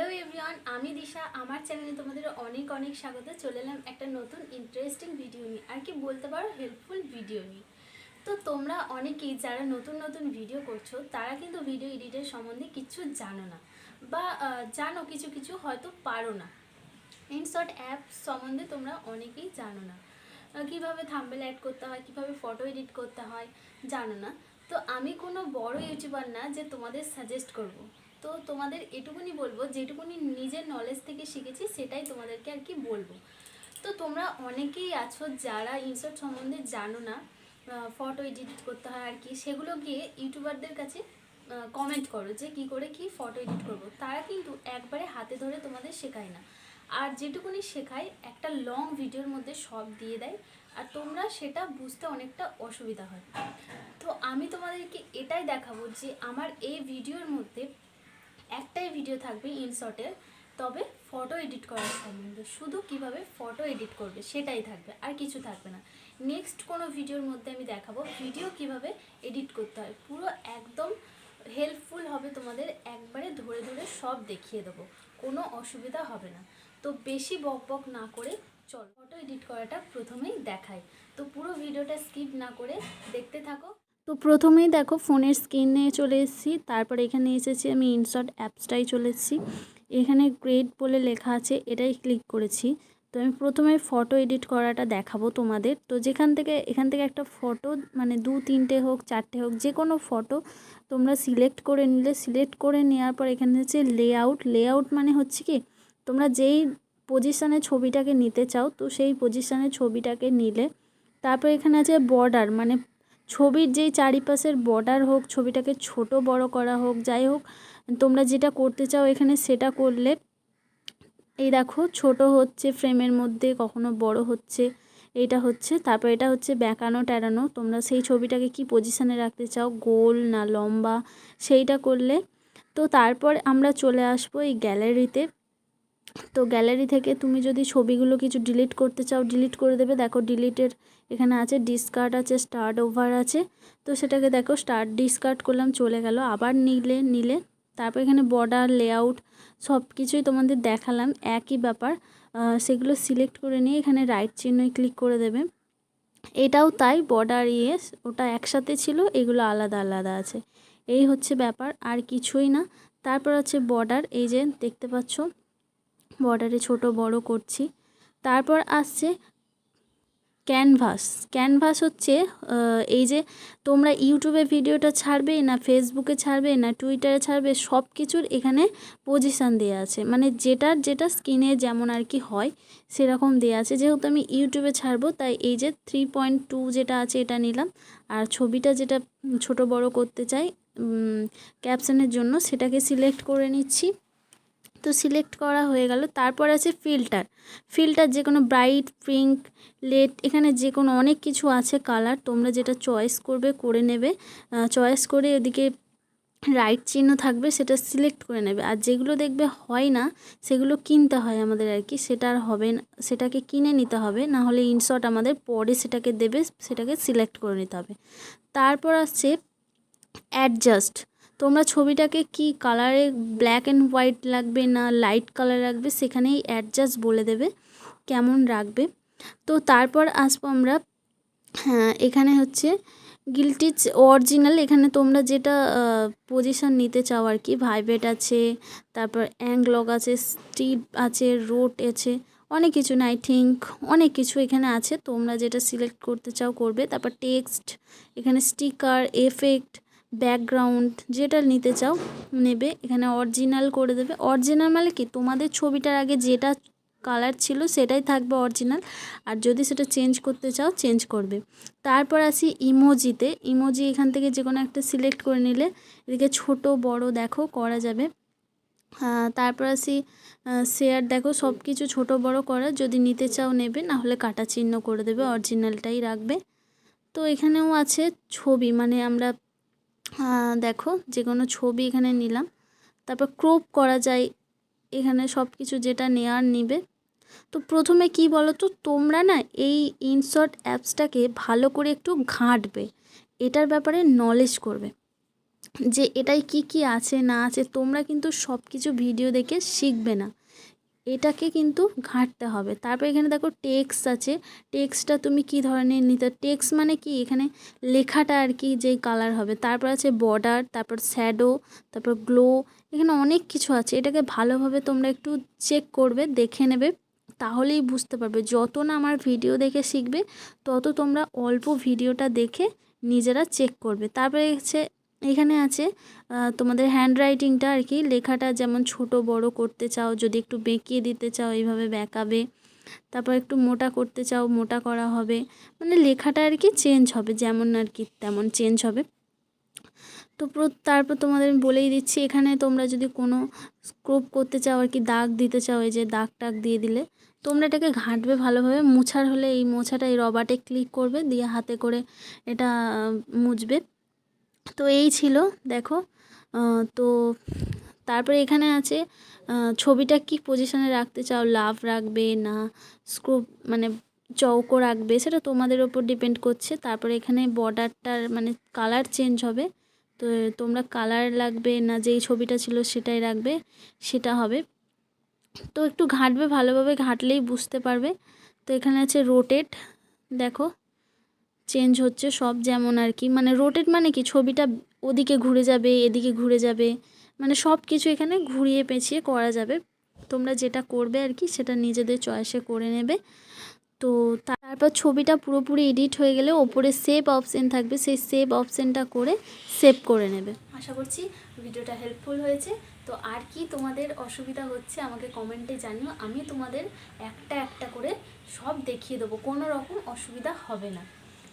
Hello everyone, আমি দিশা। আমার চ্যানেলে তোমাদের অনেক অনেক স্বাগত। চলে এলাম একটা নতুন ইন্টারেস্টিং ভিডিও নিয়ে, আর কি বলতে পারো হেল্পফুল ভিডিও নিয়ে। তো তোমরা অনেকেই যারা নতুন নতুন ভিডিও করছো তারা কিন্তু ভিডিও এডিটের সম্বন্ধে কিছু জানো না, বা জানো কিছু কিছু হয়তো পারো না। ইনশর্ট অ্যাপ সম্বন্ধে তোমরা অনেকেই জানো না, কীভাবে থাম্বনেল অ্যাড করতে হয়, কীভাবে ফটো এডিট করতে হয় জানো না। তো আমি কোনো বড় ইউটিউবার না যে তোমাদের সাজেস্ট করব। তো তোমাদের এটুকুনি বলবো, যেটুকুনি নিজের নলেজ থেকে শিখেছি সেটাই তোমাদেরকে আর কি বলবো। তো তোমরা অনেকেই আছো যারা ইনশর্ট সম্বন্ধে জানো না, ফটো এডিট করতে হয় আর কি, সেগুলো গিয়ে ইউটিউবারদের কাছে কমেন্ট করো যে কি করে কি ফটো এডিট করব। তারা কিন্তু একবারে হাতে ধরে তোমাদের শেখায় না, আর যেটুকুনি শেখায় একটা লং ভিডিওর মধ্যে সব দিয়ে দেয়, আর তোমরা সেটা বুঝতে অনেকটা অসুবিধা হয়। তো আমি তোমাদেরকে এটাই দেখাবো যে আমার এই ভিডিওর মধ্যে একটাই ভিডিও থাকবে ইনশর্টের, তবে ফটো এডিট করার সম্বন্ধে, শুধু কিভাবে ফটো এডিট করবে সেটাই থাকবে, আর কিছু থাকবে না। নেক্সট কোনো ভিডিওর মধ্যে আমি দেখাবো ভিডিও কিভাবে এডিট করতে হয়, পুরো একদম হেল্পফুল হবে তোমাদের, একবারে ধরে ধরে সব দেখিয়ে দেবো, কোনো অসুবিধা হবে না। তো বেশি বক বক না করে চল ফটো এডিট করাটা প্রথমেই দেখাই। তো পুরো ভিডিওটা স্কিপ না করে দেখতে থাকো। তো প্রথমেই দেখো ফোনের স্ক্রিনে চলে এসেছি, তারপর এখানে এসেছি আমি ইনশর্ট অ্যাপসটাই চলে এসেছি। এখানে গ্রেড বলে লেখা আছে, এটাই ক্লিক করেছি। তো আমি প্রথমে ফটো এডিট করাটা দেখাবো তোমাদের। তো এখান থেকে একটা ফটো, মানে 2-3টে হোক 4টে হোক, যে কোনো ফটো তোমরা সিলেক্ট করে নিলে, সিলেক্ট করে নেওয়ার পর এখানে হচ্ছে লেআউট মানে হচ্ছে কি তোমরা যেই পজিশানে ছবিটাকে নিতে চাও, তো সেই পজিশানে ছবিটাকে নিলে তারপর এখানে আছে বর্ডার, মানে ছবির যেই চারিপাশের বর্ডার হোক, ছবিটাকে ছোট বড় করা হোক, যাই হোক তোমরা যেটা করতে চাও এখানে সেটা করলে এই দেখো ছোট হচ্ছে ফ্রেমের মধ্যে, কখনো বড় হচ্ছে, এইটা হচ্ছে। তারপর এটা হচ্ছে বেঁকানো টেরানো, তোমরা সেই ছবিটাকে কি পজিশানে রাখতে চাও, গোল না লম্বা, সেইটা করলে। তো তারপর আমরা চলে আসবো এই গ্যালারিতে। তো গ্যালারি থেকে তুমি যদি ছবিগুলো কিছু ডিলিট করতে চাও ডিলিট করে দেবে। দেখো ডিলিটের এখানে আছে, ডিসকার্ড আছে, স্টার্ট ওভার আছে। তো সেটাকে দেখো স্টার্ট ডিসকার্ড করলাম, চলে গেল। আবার নিলে তারপর এখানে বর্ডার লেআউট সব কিছুই তোমাদের দেখালাম, একই ব্যাপার। সেগুলো সিলেক্ট করে নিয়ে এখানে রাইট চিহ্নই ক্লিক করে দেবে। এটাও তাই, বর্ডার ওটা একসাথে ছিল, এগুলো আলাদা আলাদা আছে। এই হচ্ছে ব্যাপার, আর কিছুই না। তারপর আছে বর্ডার, এই যে দেখতে পাচ্ছ বর্ডারে ছোট বড় করছি। তারপর আসছে ক্যানভাস হচ্ছে এই যে তোমরা ইউটিউবে ভিডিওটা ছাড়বে না ফেসবুকে ছাড়বে না টুইটারে ছাড়বে, সব কিছুর এখানে পজিশান দেওয়া আছে, মানে যেটা স্ক্রিনে যেমন আর কি হয় সেরকম দেওয়া আছে। যেহেতু আমি ইউটিউবে ছাড়বো তাই এই যে 3.2 যেটা আছে এটা নিলাম, আর ছবিটা যেটা ছোট বড় করতে চাই ক্যাপশনের জন্য সেটাকে সিলেক্ট করে নিচ্ছি। তো সিলেক্ট করা হয়ে গেল। তারপর আছে ফিল্টার যে কোনো ব্রাইট, পিঙ্ক, লেট, এখানে যে কোনো অনেক কিছু আছে কালার, তোমরা যেটা চয়েস করবে করে নেবে। চয়েস করে এদিকে রাইট চিহ্ন থাকবে, সেটা সিলেক্ট করে নেবে। আর যেগুলো দেখবে হয় না সেগুলো কিনতে হয় আমাদের আর কি, সেটা আর হবে না, সেটাকে কিনে নিতে হবে, না হলে ইনশর্ট আমাদের পরে সেটাকে দেবে, সেটাকে সিলেক্ট করে নিতে হবে। তারপর আসছে অ্যাডজাস্ট, তোমরা ছবিটাকে কি কালারে, ব্ল্যাক অ্যান্ড হোয়াইট লাগবে না লাইট কালার রাখবে, সেখানেই অ্যাডজাস্ট বলে দেবে কেমন রাখবে। তো তারপর আসবো আমরা, এখানে হচ্ছে গিলটিচ অরিজিনাল, এখানে তোমরা যেটা পজিশান নিতে চাও আর কি, ভাইব্রেট আছে, তারপর অ্যাংলগ আছে, স্টিপ আছে, রোট আছে, অনেক কিছু, নাইথিংক অনেক কিছু এখানে আছে, তোমরা যেটা সিলেক্ট করতে চাও করবে। তারপর টেক্সট, এখানে স্টিকার, এফেক্ট, ব্যাকগ্রাউন্ড যেটা নিতে চাও নেবে, এখানে অরিজিনাল করে দেবে। অরিজিনাল মানে কি তোমাদের ছবিটার আগে যেটা কালার ছিল সেটাই থাকবে অরিজিনাল, আর যদি সেটা চেঞ্জ করতে চাও চেঞ্জ করবে। তারপর আসি ইমোজি এখান থেকে যে কোনো একটা সিলেক্ট করে নিলে এদিকে ছোট বড় দেখো করা যাবে। তারপর আসি শেয়ার, দেখো সব কিছু ছোটো বড়ো করা, যদি নিতে চাও নেবে, না হলে কাটা চিহ্ন করে দেবে, অরিজিনালটাই রাখবে। তো এখানেও আছে ছবি, মানে আমরা দেখো যে কোনো ছবি এখানে নিলাম। তারপর ক্রপ করা যায়, এখানে সব কিছু যেটা নেওয়ার নিবে। তো প্রথমে কি বলো তো, তোমরা না এই ইনশর্ট অ্যাপসটাকে ভালো করে একটু ঘাঁটবে, এটার ব্যাপারে নলেজ করবে। যে এটাই কি আছে না আছে, তোমরা কিন্তু সব কিছু ভিডিও দেখে শিখবে না, এটাকে কিন্তু ঘাঁটতে হবে। তারপর এখানে দেখো টেক্সট আছে, টেক্সটটা তুমি কি ধরনের নিতে, টেক্সট মানে কি এখানে লেখাটা আর কি যেই কালার হবে। তারপর আছে বর্ডার, তারপর শ্যাডো, তারপর গ্লো, এখানে অনেক কিছু আছে। এটাকে ভালোভাবে তোমরা একটু চেক করবে, দেখে নেবে, তাহলেই বুঝতে পারবে। যত না আমার ভিডিও দেখে শিখবে, তত তোমরা অল্প ভিডিওটা দেখে নিজেরা চেক করবে। তারপরে হচ্ছে এখানে আছে তোমাদের হ্যান্ড রাইটিংটা আর কি, লেখাটা যেমন ছোট বড় করতে চাও, যদি একটু বেঁকিয়ে দিতে চাও এইভাবে বেঁকাবে, তারপর একটু মোটা করতে চাও মোটা করা হবে, মানে লেখাটা আর কি চেঞ্জ হবে, যেমন আর কি তেমন চেঞ্জ হবে। তো তারপর তোমাদের আমি বলেই দিচ্ছি, এখানে তোমরা যদি কোনো স্ক্রুপ করতে চাও আর কি, দাগ দিতে চাও, এই যে দাগ টাগ দিয়ে দিলে তোমরা এটাকে ঘাঁটবে ভালোভাবে। মুছার হলে এই মোছাটা এই রবারে ক্লিক করবে, দিয়ে হাতে করে এটা মুছবে। তো এই ছিল, দেখো। তো তারপরে এখানে আছে ছবিটা কি পজিশনে রাখতে চাও, লাভ রাখবে না স্ক্রুপ মানে চৌকো রাখবে, সেটা তোমাদের ওপর ডিপেন্ড করছে। তারপরে এখানে বর্ডারটার মানে কালার চেঞ্জ হবে, তো তোমরা কালার লাগবে না যেই ছবিটা ছিল সেটাই রাখবে, সেটা হবে। তো একটু ঘাঁটবে ভালোভাবে, ঘাঁটলেই বুঝতে পারবে। তো এখানে আছে রোটেট, দেখো চেঞ্জ হচ্ছে সব, যেমন আর কি মানে রোটেট মানে কি ছবিটা ওদিকে ঘুরে যাবে এদিকে ঘুরে যাবে, মানে সব কিছু এখানে ঘুরিয়ে পেঁচিয়ে করা যাবে। তোমরা যেটা করবে আর কি সেটা নিজেদের চয়েসে করে নেবে। তো তারপর ছবিটা পুরোপুরি এডিট হয়ে গেলে ওপরে সেভ অপশান থাকবে, সেই সেভ অপশানটা করে সেভ করে নেবে। আশা করছি ভিডিওটা হেল্পফুল হয়েছে। তো আর কি তোমাদের অসুবিধা হচ্ছে আমাকে কমেন্টে জানিও, আমি তোমাদের একটা একটা করে সব দেখিয়ে দেবো, কোনো রকম অসুবিধা হবে না।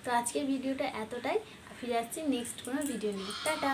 তো আজকের ভিডিওটা এতটাই, ফিরে আসছি নেক্সট কোনো ভিডিও নিয়ে। টাটা।